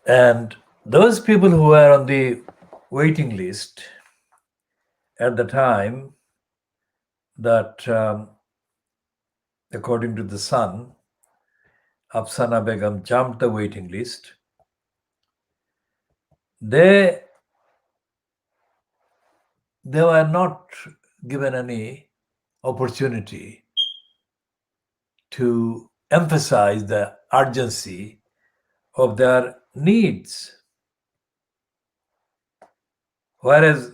S1: And those people who were on the waiting list at the time that, according to the Sun, Afsana Begum jumped the waiting list, they were not given any opportunity to emphasize the urgency of their needs. Whereas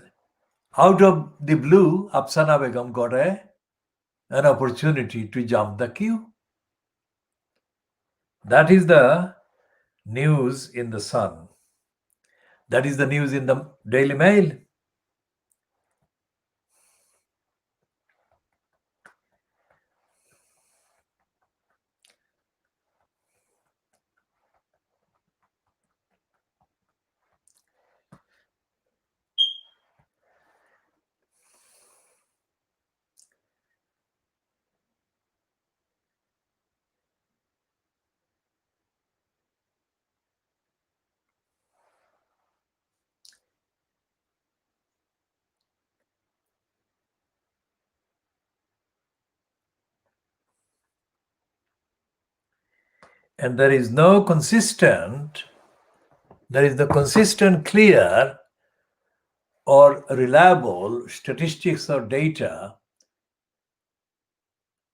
S1: out of the blue, Afsana Begum got an opportunity to jump the queue. That is the news in the Sun. That is the news in the Daily Mail. And there is no consistent, clear or reliable statistics or data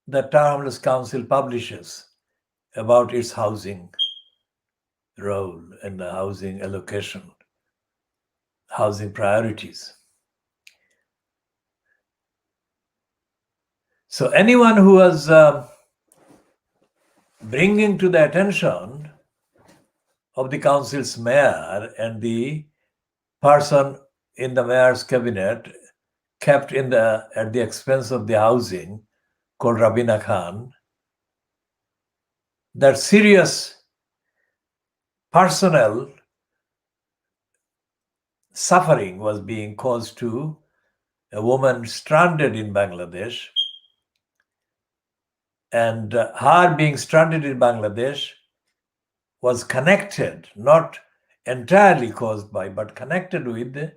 S1: that Town Hamlets Council publishes about its housing role and the housing allocation, housing priorities. So anyone who was bringing to the attention of the council's mayor and the person in the mayor's cabinet kept at the expense of the housing, called Rabina Khan, that serious personal suffering was being caused to a woman stranded in Bangladesh. And her being stranded in Bangladesh was connected, not entirely caused by, but connected with the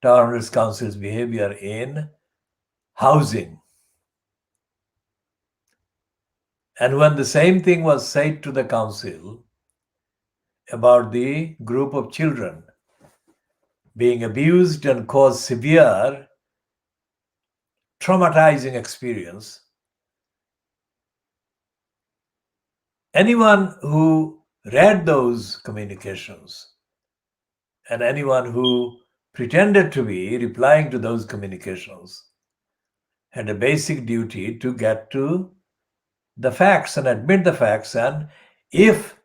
S1: Town Hamlets Council's behavior in housing. And when the same thing was said to the council about the group of children being abused and caused severe traumatizing experience, anyone who read those communications and anyone who pretended to be replying to those communications had a basic duty to get to the facts and admit the facts. And if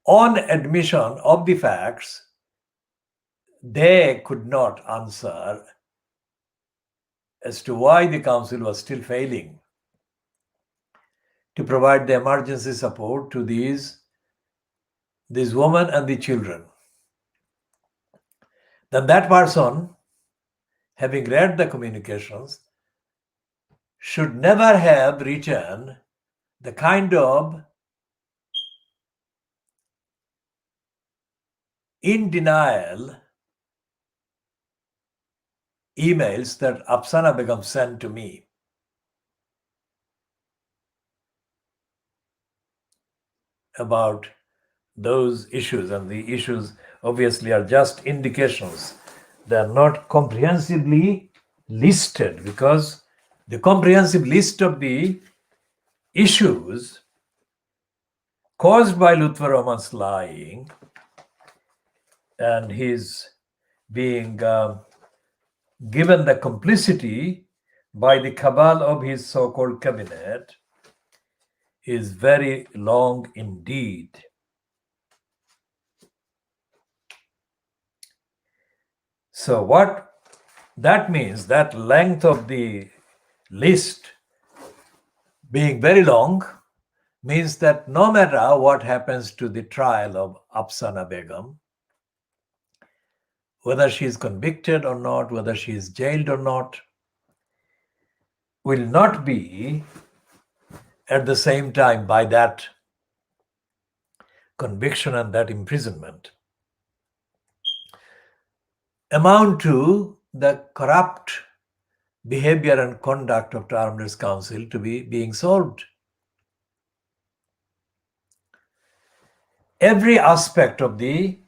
S1: on admission of the facts, they could not answer as to why the council was still failing to provide the emergency support to these women and the children. Then that person, having read the communications, should never have written the kind of in denial emails that Afsana Begum sent to me. About those issues, and the issues obviously are just indications. They are not comprehensively listed, because the comprehensive list of the issues caused by Lutfur Rahman's lying and his being given the complicity by the cabal of his so-called cabinet is very long indeed. So what that means, that length of the list being very long, means that no matter what happens to the trial of Afsana Begum, whether she is convicted or not, whether she is jailed or not, will not be at the same time, by that conviction and that imprisonment, amount to the corrupt behavior and conduct of Tower Hamlets Council to be being solved. Every aspect of the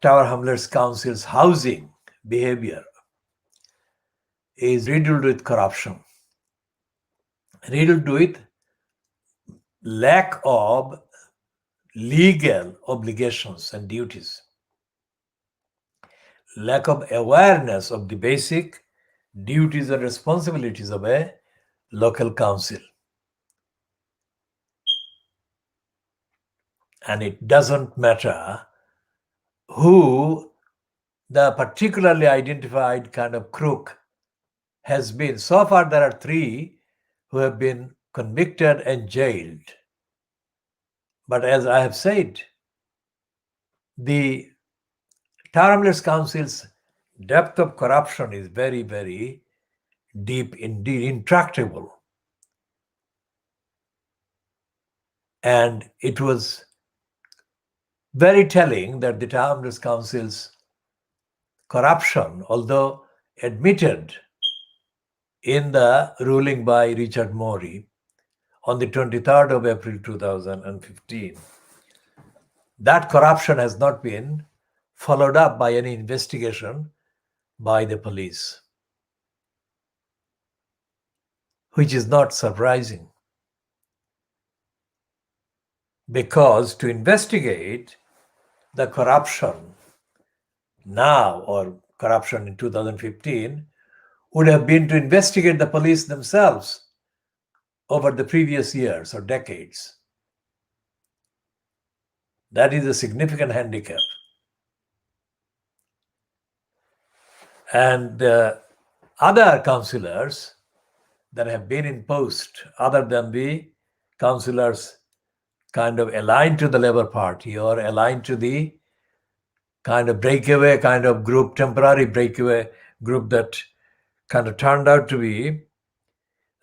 S1: Tower Hamlets Council's housing behavior is riddled with corruption, riddled with lack of legal obligations and duties, lack of awareness of the basic duties and responsibilities of a local council. And it doesn't matter who the particularly identified kind of crook has been. So far, there are 3 who have been convicted and jailed. But as I have said, the Tower Hamlets Council's depth of corruption is very, very deep indeed, intractable. And it was very telling that the Tower Hamlets Council's corruption, although admitted in the ruling by Richard Morey on the 23rd of April 2015, that corruption has not been followed up by any investigation by the police, which is not surprising, because to investigate the corruption now or corruption in 2015 would have been to investigate the police themselves over the previous years or decades. That is a significant handicap. And other councillors that have been in post, other than the councillors kind of aligned to the Labour Party or aligned to the kind of breakaway kind of group, temporary breakaway group that kind of turned out to be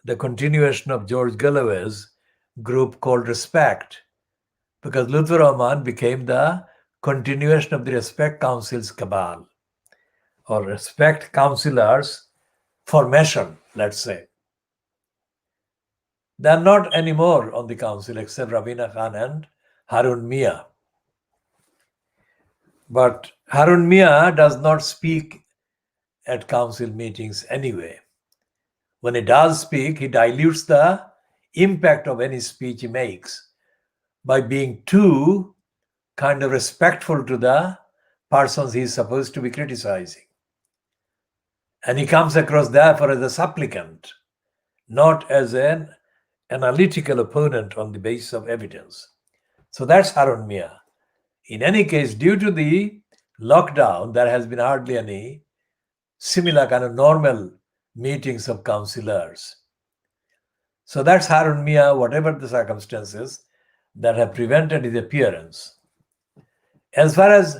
S1: the continuation of George Galloway's group called Respect, because Lutfur Rahman became the continuation of the Respect Council's cabal, or Respect Councillors formation, let's say. They are not anymore on the council except Ravina Khan and Harun Mia. But Harun Mia does not speak at council meetings anyway. When he does speak, he dilutes the impact of any speech he makes by being too kind of respectful to the persons he is supposed to be criticizing. And he comes across therefore as a supplicant, not as an analytical opponent on the basis of evidence. So that's Harun Mia. In any case, due to the lockdown, there has been hardly any similar kind of normal meetings of councillors. So that's Harun Mia, whatever the circumstances that have prevented his appearance. As far as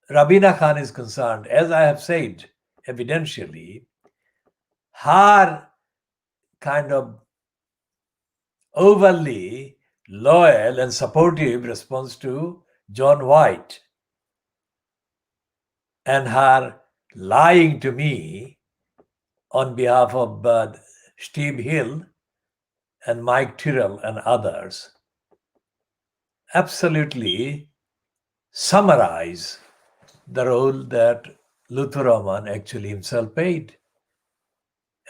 S1: Rabina Khan is concerned, as I have said, evidentially, her kind of overly loyal and supportive response to John White and her lying to me on behalf of Steve Hill and Mike Tyrrell and others absolutely summarize the role that Luther Roman actually himself played.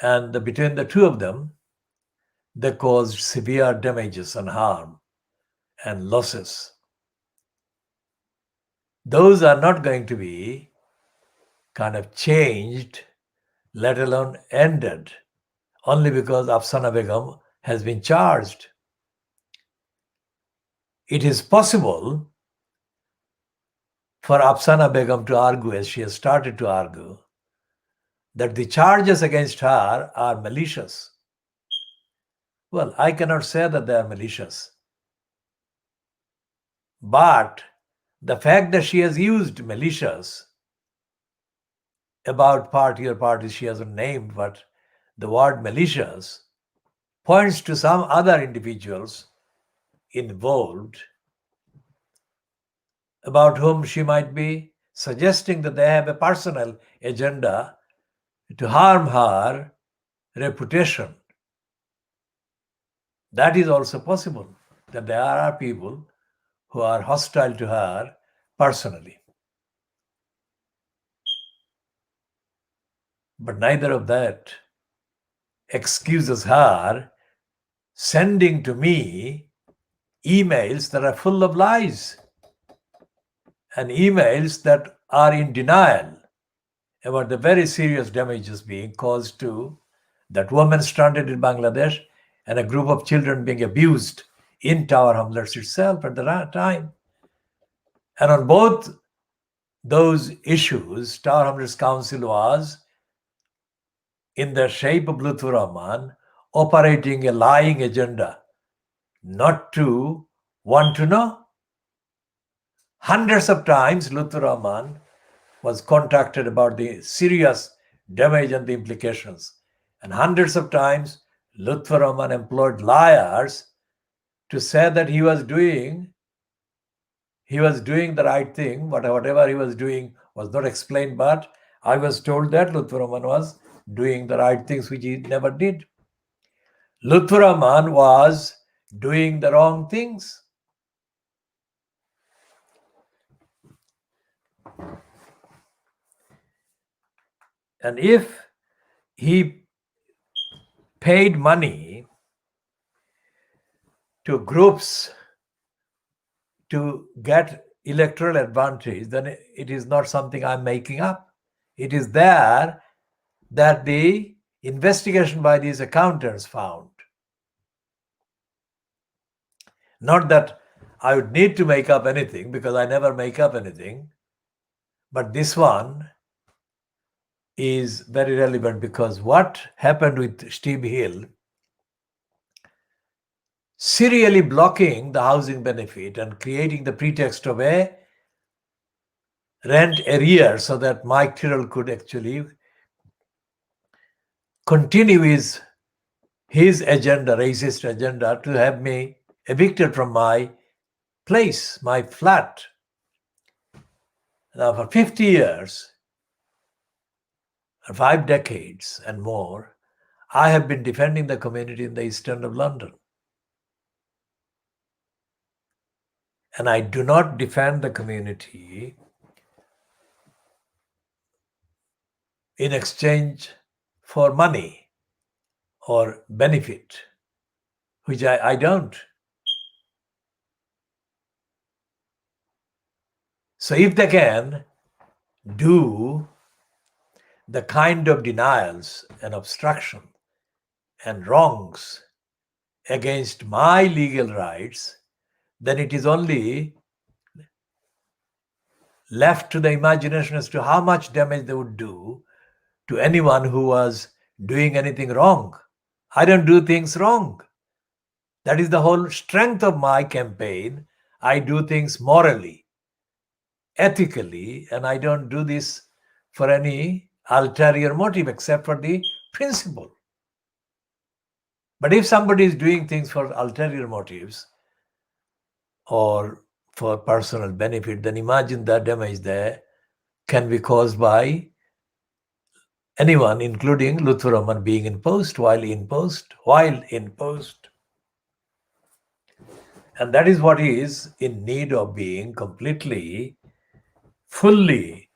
S1: And between the two of them, they caused severe damages and harm and losses. Those are not going to be kind of changed, let alone ended, only because Afsana Begum has been charged. It is possible for Afsana Begum to argue, as she has started to argue, that the charges against her are malicious. Well, I cannot say that they are malicious. But the fact that she has used malicious about party or parties she hasn't named, but the word malicious points to some other individuals involved about whom she might be suggesting that they have a personal agenda to harm her reputation. That is also possible, that there are people who are hostile to her personally. But neither of that excuses her sending to me emails that are full of lies and emails that are in denial about the very serious damages being caused to that woman stranded in Bangladesh and a group of children being abused in Tower Hamlets itself at the time. And on both those issues, Tower Hamlets Council was, in the shape of Lutfur Rahman, operating a lying agenda, not to want to know. Hundreds of times, Lutfur Rahman was contacted about the serious damage and the implications. And hundreds of times, Lutfur Rahman employed liars to say that he was doing the right thing, but whatever he was doing was not explained. But I was told that Lutfur Rahman was doing the right things, which he never did. Lutfur Rahman was doing the wrong things. And if he paid money to groups to get electoral advantage, then it is not something I'm making up. It is there that the investigation by these accountants found. Not that I would need to make up anything, because I never make up anything. But this one is very relevant, because what happened with Steve Hill, serially blocking the housing benefit and creating the pretext of a rent arrear so that Mike Tyrrell could actually continue his agenda, racist agenda, to have me evicted from my place, my flat. Now, for 50 years, 5 decades and more, I have been defending the community in the East End of London. And I do not defend the community in exchange for money or benefit, which I don't. So if they can do the kind of denials and obstruction and wrongs against my legal rights, then it is only left to the imagination as to how much damage they would do to anyone who was doing anything wrong. I don't do things wrong. That is the whole strength of my campaign. I do things morally, ethically, and I don't do this for any ulterior motive except for the principle. But if somebody is doing things for ulterior motives or for personal benefit, then imagine the damage there can be caused by anyone, including Lutfur Rahman being in post, while in post. And that is what is in need of being completely, fully,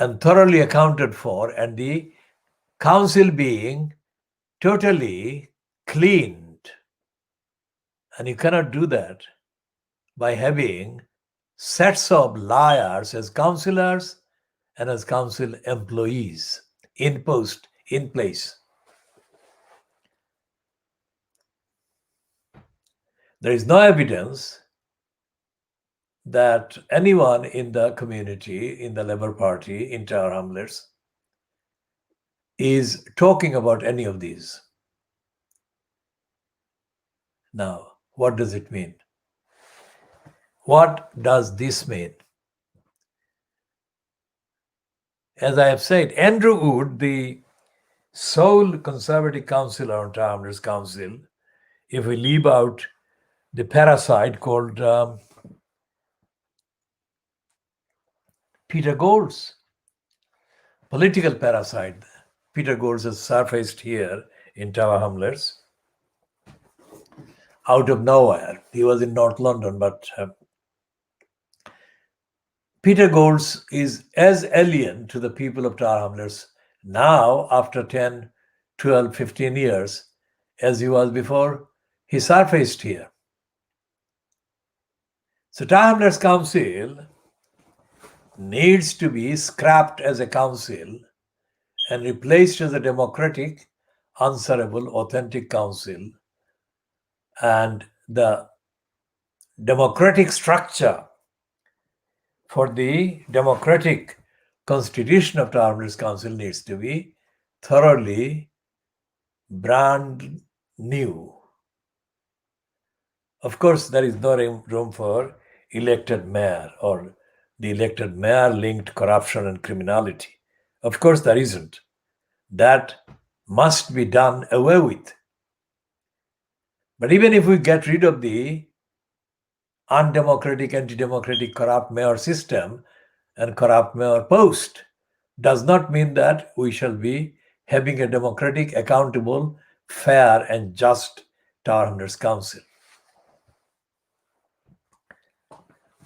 S1: and thoroughly accounted for, and the council being totally cleaned. And you cannot do that by having sets of liars as councillors and as council employees in post, in place. There is no evidence that anyone in the community, in the Labour Party, in Tower Hamlets, is talking about any of these. Now, what does it mean? What does this mean? As I have said, Andrew Wood, the sole Conservative councillor on Tower Hamlets Council, if we leave out the parasite called Peter Golds, political parasite. Peter Golds has surfaced here in Tower Hamlets out of nowhere. He was in North London, but Peter Golds is as alien to the people of Tower Hamlets now, after 10, 12, 15 years, as he was before he surfaced here. So Tower Hamlets Council needs to be scrapped as a council and replaced as a democratic, answerable, authentic council. And the democratic structure for the democratic constitution of Tower Hamlets Council needs to be thoroughly brand new. Of course, there is no room for elected mayor or the elected mayor linked corruption and criminality. Of course, there isn't. That must be done away with. But even if we get rid of the undemocratic, anti-democratic, corrupt mayor system and corrupt mayor post, does not mean that we shall be having a democratic, accountable, fair and just Tower Hamlets Council.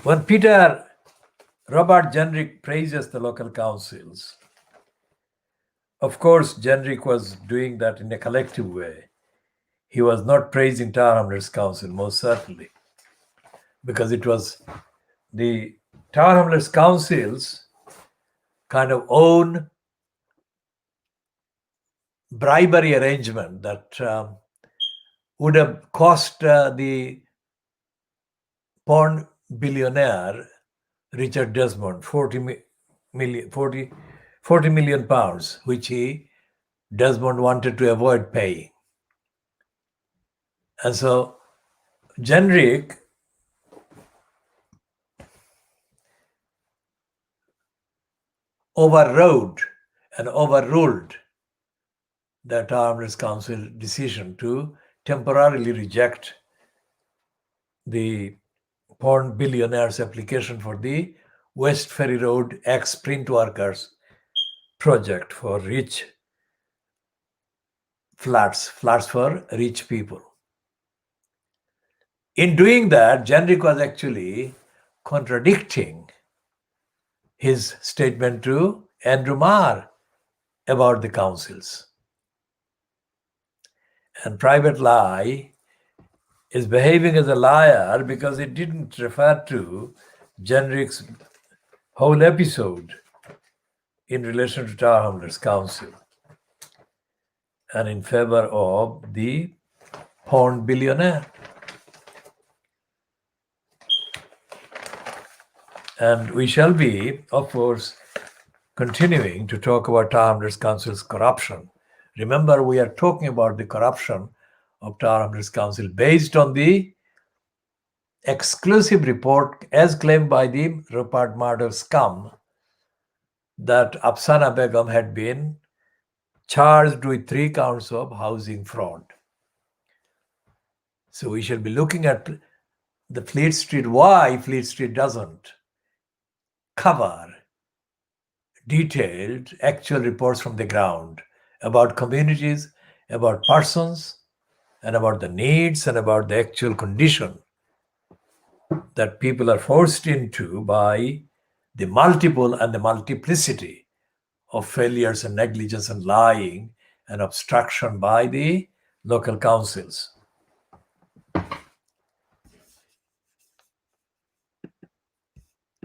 S1: When Peter Robert Jenrick praises the local councils, of course, Jenrick was doing that in a collective way. He was not praising Tower Hamlets Council, most certainly, because it was the Tower Hamlets Council's kind of own bribery arrangement that would have cost the porn billionaire Richard Desmond 40 million pounds, which Desmond wanted to avoid paying. And so Jenrick overrode and overruled the Tower Hamlets Council decision to temporarily reject the porn billionaire's application for the West Ferry Road ex-print workers project for rich flats for rich people. In doing that, Jenrick was actually contradicting his statement to Andrew Marr about the councils. And Private Lie is behaving as a liar because it didn't refer to Jenrick's whole episode in relation to Tower Hamlets Council and in favor of the porn billionaire. And we shall be, of course, continuing to talk about Tower Hamlets Council's corruption. Remember, we are talking about the corruption of Tower Hamlets Council based on the exclusive report as claimed by the Rupert Murdoch scum that Afsana Begum had been charged with 3 counts of housing fraud. So we shall be looking at the Fleet Street, why Fleet Street doesn't cover detailed actual reports from the ground about communities, about persons, and about the needs and about the actual condition that people are forced into by the multiple and the multiplicity of failures and negligence and lying and obstruction by the local councils.